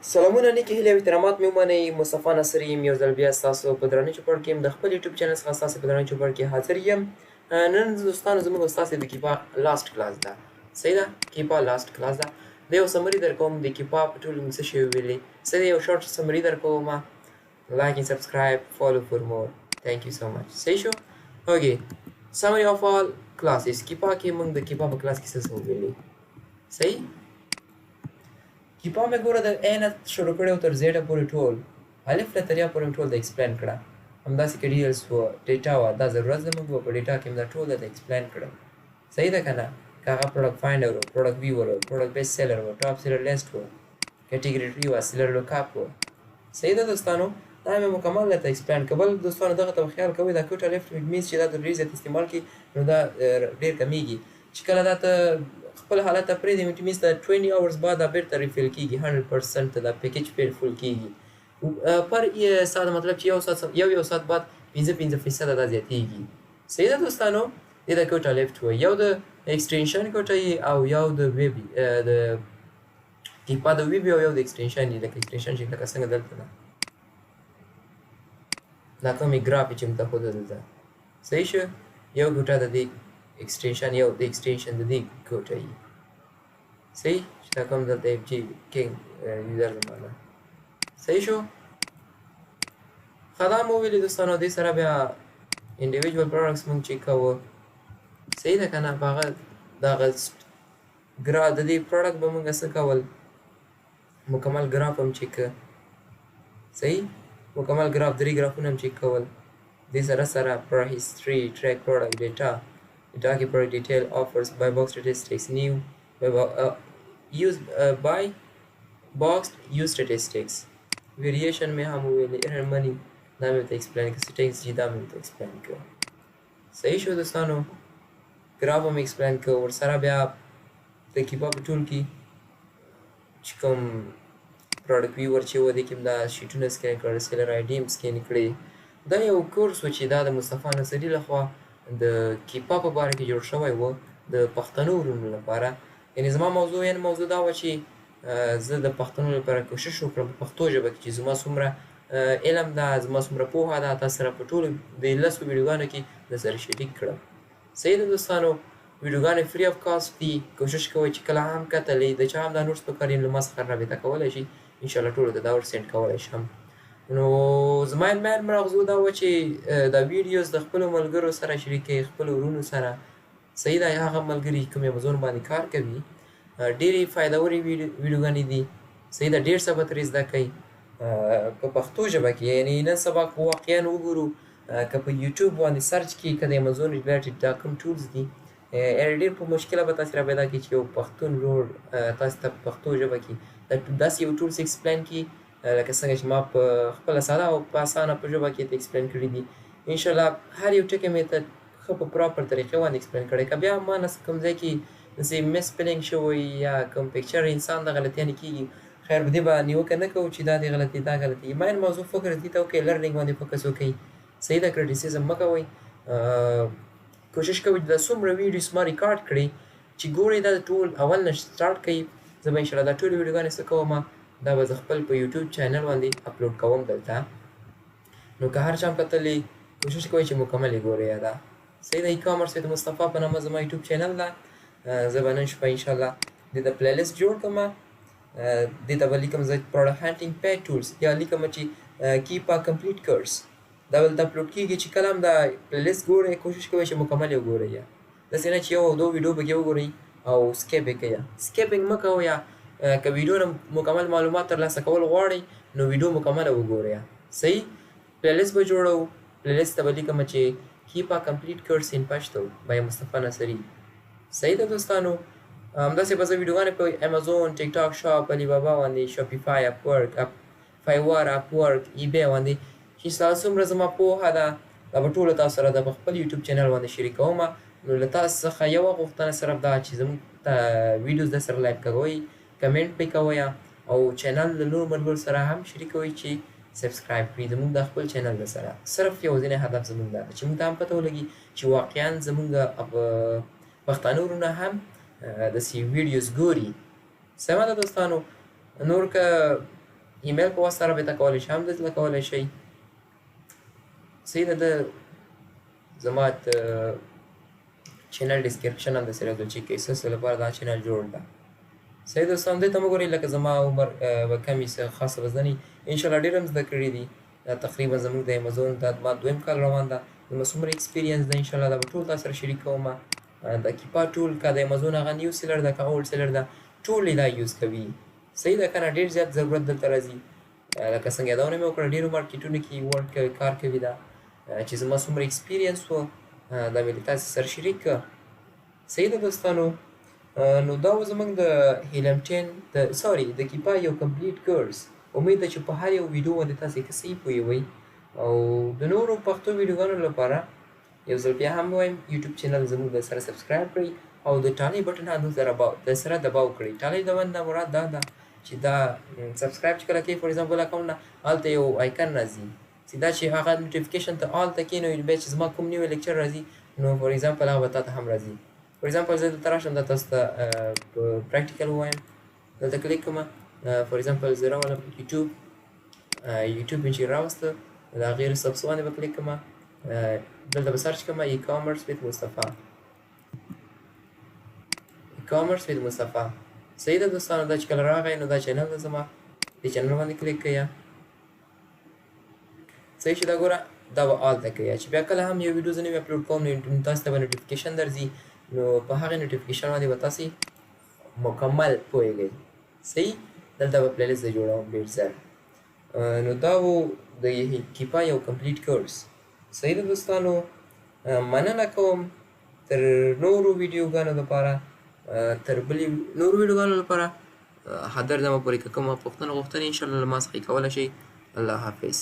سلامونه نیکې هیلې او احترامات مې ومنئ. مصطفی ناصر یم، یو ځل بیا ستاسو په درانه چوپړ کې یم د خپل یوټیوب چینل څخه ستاسو په درانه چوپړ کې حاضر یم. نن دوستانو زموږ او ستاسو د کیپا لاست کلاس ده. صحیح ده؟ کیپا لاست کلاس ده. زه یو سمري درکوم د کیپا په ټولو څه شی ویلي. زه یو شارټ سمري درکوم. لایک and subscribe, follow for more. Thank you so much. صحیح شو؟ اوکې. summary of all classes. کیپا کې موږ د کیپا په کلاس کې څه ویلي. صحیح؟ کیپا مې ګوره د A نه شروع کړی او تر زیډه پورې ټول الف نه تر یا پورې ټول د ایکسپلین کړه. همداسې که ډیټیلز وه، ډیټا وه، دا ضرورت زموږ وه، په ډیټا کې مې دا ټول درته ایکسپلین کړل. صحیح ده که نه؟ که هغه پروډکټ فایندر وه، پروډکټ ویور وه، پروډکټ بیسټ سیلر وه، ټاپ سیلر لیسټ وه، کیټګري ټري وه، سیلر لوکاپ وه. صحیح ده دوستانو؟ دا مې مکمل درته ایکسپلین کړه. بل دوستانو دغه ته خیال کوئ دا کوټه لیفټ مینس چې دا د ډېر زیات استعمال کړي نو دا ډېر کمیږي. چې کله دا ته خپل حالت ته پرېږدي نو مینس دا 20 hours بعد دا بیرته ریفیل کېږي 100% دا پیکیج پیر فول کېږي. پر ساعت مطلب چې یو ساعت بعد 15% دا زیاتېږي. صحیح ده دوستانو؟ دې ته کوټه لیفټ وایي. یو د ایکسټینشن کوټه یي او یو د ویب د کیپا د ویب او یو د ایکسټینشن یي. لکه ایکسټینشن چې لکه څنګه دلته ده دا کومې ګراف چې موږ ته ښودل دلته. صحیح شو؟ یو کوټه د دې ایکسټینشن یو د ایکسټینشن د دې کوټه یي. صحیح؟ چې دا کوم دلته اف جي کینګ یوزر زمانه. صحیح شو؟ ښه دا مو ویلي دوستانو. دې سره بیا انډیویجوال پروډکټس موږ چیک کوو. صحیح ده که نه؟ په هغه دغه د دې پروډکټ به موږ څه کول؟ مکمل ګراف هم چیک که. صحیح؟ مکمل ګراف 3 ګرافونه هم چیک کول. دې سره سره پروډکټ هیسټري، ټریک پروډکټ ډیټا، ډیټا کې پروډکټ ډیټیل، آفرز، بای باکس سټیټسټکس، نیو use by boxed use statistics. variation में हम ویلې earn money دا مې ته ایکسپلین کړه. settings جی دا مې ته ایکسپلین کړه. صحیح شو دوستانو؟ ګراف هم ایکسپلین کړه. ورسره بیا د کیپا په ټول کې چې کوم پروډکټ ویور چې و دې کې دا شیټونه سکین کړل، سیلر آی ډي هم سکین کړی. دا یو کورس و چې دا د مصطفی نصري لخوا د کیپا په باره کې جوړ شوی و د پښتنو ورونو لپاره. یعنې زما موضوع دا وه چې زه د پښتنو لپاره کوشش وکړم په پښتو ژبه کې چې زما څومره علم ده، زما څومره پوهه ده، تاسو سره په ټولو د 10 ویډیوګانو کې درسره شریک کړم. صحیح ده دوستانو؟ ویډیوګانې فري اف کاسټ دي. کوشش کوئ چې کله هم کتلئ د چا هم دا نوټس پکار وي نو ما څخه رابطه کولی شي. انشاءالله ټولو ته دا ور سینډ کولی شم. نو زما مین مغزو دا وه چې دا ویډیوز د خپلو ملګرو سره شریکوي، خپلو ورونو سره. صحیح ده؟ هغه ملګري کوم امازون باندې کار کوي ډېرې فایدهورې ویډیوګانې دي. صحیح ده؟ ډېر څه به ترې زده کوئ په پښتو ژبه کې. یعنې نن سبا واقعا وګورو که په یوټیوب باندې سرچ کړي که د امازون ریلیټډ دا کوم ټولز دي ډېر په مشکله به تاسې را پیدا کړي چې یو پښتون ورور تاسې ته په پښتو ژبه کې داسې یو ټولز ایکسپلین کړي لکه څنګه چې ما په خپله ساده او په اسانه په ژبه کې ایکسپلین کړي دي. انشاءالله هر یو ټکی مې ته ښه په پراپر طریقې باندې ایکسپلین کړی. که بیا ما نه کوم ځای کې داسې مس سپلینګ شوی یا کوم پکچر انسان د غلطیانې کېږي، خیر په دې به نیوکه نه کوو چې دا دې غلطي دا غلطي. مین موضوع فوکس دې ته وکړئ، لرنینګ باندې فوکس وکړئ. صحیح ده؟ کریټیسیزم مه کوئ. کوشش کوئ چې دا څومره ویډیوز ما ریکارډ کړئ چې ګورئ دا ټول اول نه سټارټ کوئ. زه به انشاءالله دا ټولې ویډیوګانې څه کوم دا به زه خپل په یوټیوب چینل باندې اپلوډ کوم دلته. نو که هر چا هم کتلې کوشش کوئ چې مکمل یې ګورئ. دا صحیح ده؟ ای کامرس ویت مصطفی په نامه زما یوټیوب چینل ده. زه به نن شپه انشاءالله دې ته پلیلیسټ جوړ کړم. دې ته به لیکم زه پروډکټ هانټینګ پیډ ټولز یا لیکم چې کیپا کمپلیټ کورس. دا به دلته اپلوډ کېږي. چې کله هم دا پلیلیسټ ګورئ کوشش کوئ چې مکمل یې وګورئ. داسې نه چې یو او دو ویډیو پکې وګورئ او سکیپ یې کړئ. سکیپینګ مه کوئ. که ویډیو نه مکمل معلومات ترلاسه کول غواړئ نو ویډیو مکمله وګورئ. صحیح؟ پلیلیسټ به جوړوو. پلیلیسټ ته به لیکم چې کیپا کمپلیټ کورس ان پښتو بای مصطفی نصري. صحیح ده دوستانو؟ همداسې به زه ویډیوګانې په امازون، ټیک ټاک شاپ، علی بابا باندې، شاپیفای، اپورک، فایور، اپورک، ای بی باندې چې ستاسو څومره زما پوهه ده دا به ټولو تاسو سره د په خپل یوټیوب چینل باندې شریکوم. نو له تاسو څخه یوه غوښتنه صرف دا چې زموږ ویډیوز در سره لایک کوئ، کمنټ پې کوئ او چینل له نورو ملګرو سره هم شریکوئ چې سبسکرایب کړي زموږ د خپل چینل د سره. صرف یوازینی هدف زموږ دا ده چې موږ ته هم پته ولګي چې واقعا زموږ پښتانه ورونه هم داسې ویډیوز ګوري. سمه ده دوستانو؟ نور که ایمیل په واسطه رابطه کولی شئ، هم دلته کولی شئ. صحیح ده. د زما چینل ډسکرپشن هم درسره راځو چې ستاسو لپاره دا چینل جوړ ده. صحیح دوستان، دې ته مه ګورئ لکه زما عمر به کم وي، څه خاصه به زده نه وي. انشاءالله ډېر هم زده کړي دي. دا تقریبا زموږ د امازون دا ما 2م کال روان ده. زما څومره ایکسپیرینس ده انشاءالله دا به ټول تاسو سره شریکوم. د کیپا ټول که د امازون هغه نیو سیلر ده که اولډ سیلر ده ټول یې دا یوز کوي. صحیح ده که نه، ډېر زیات ضرورت دلته راځي. لکه څنګه یادونه مې وکړه ډېرو مارکیټونو کې ورک کوي، کار کوي دا. چې زما څومره ایکسپیرینس و دا مې له تاسو سره شریک کړه. صحیح ده دوستانو. نو دا و زموږ د هیلم 10 د کیپا یو کمپلیټ کورس. امید ده چې په هر یو ویډیو باندې تاسې ښه صحیح پوهیږئ. او د نورو پښتو ویډیوګانو لپاره یو ځل بیا هم وایم یوټیوب چینل زموږ د سره سبسکرایب کړئ او د ټالۍ بټن هم د سره دباو کړئ. ټالۍ دباو نه مراد دا ده چې دا سبسکرایب چې کله کوئ فور ایگزامپل اکاونټ نه هلته یو آیکن راځي چې دا چې هغه نوټیفیکیشن ته آل ته کښېنوئ بیا چې زما کوم نوی لیکچر راځي نو فور ایگزامپل هغه به تا ته هم راځي. فور ایگزامپل زه دلته راشم دا تاسو ته پریکټیکل ووایم. دلته کلیک کومه فور ایگزامپل زه راولم یوټیوب مې چې راوسته د هغې رسبس باندې به کلیک کومه. دلته به سرچ کومه ای کامرس ویت مصطفی. صحیح ده دوستانو. دا چې کله راغی نو دا چینل ده زما. دې چینل باندې کلیک کړئ. صحیح چې دا ګوره دا به آل ته کړئ چې بیا کله هم یو ویډیو زه نوی اپلوډ کوم نو تاسو ته به نوټیفیکیشن درځي. نو په هغې نوټیفیکیشن باندې به تاسې مکمل پوهیږئ. صحیح. دلته به پلیلیست زه جوړوم ډېر زر. نو دا و د کیپا یو کمپلیټ کورس. صحیح ده دوستانو. مننه کوم تر نورو ویډیوګانو لپاره حاضر یم پورې که کومه پوښتنه غوښتنه انشاءالله له ما څخه یې کولی شئ. الله حافظ.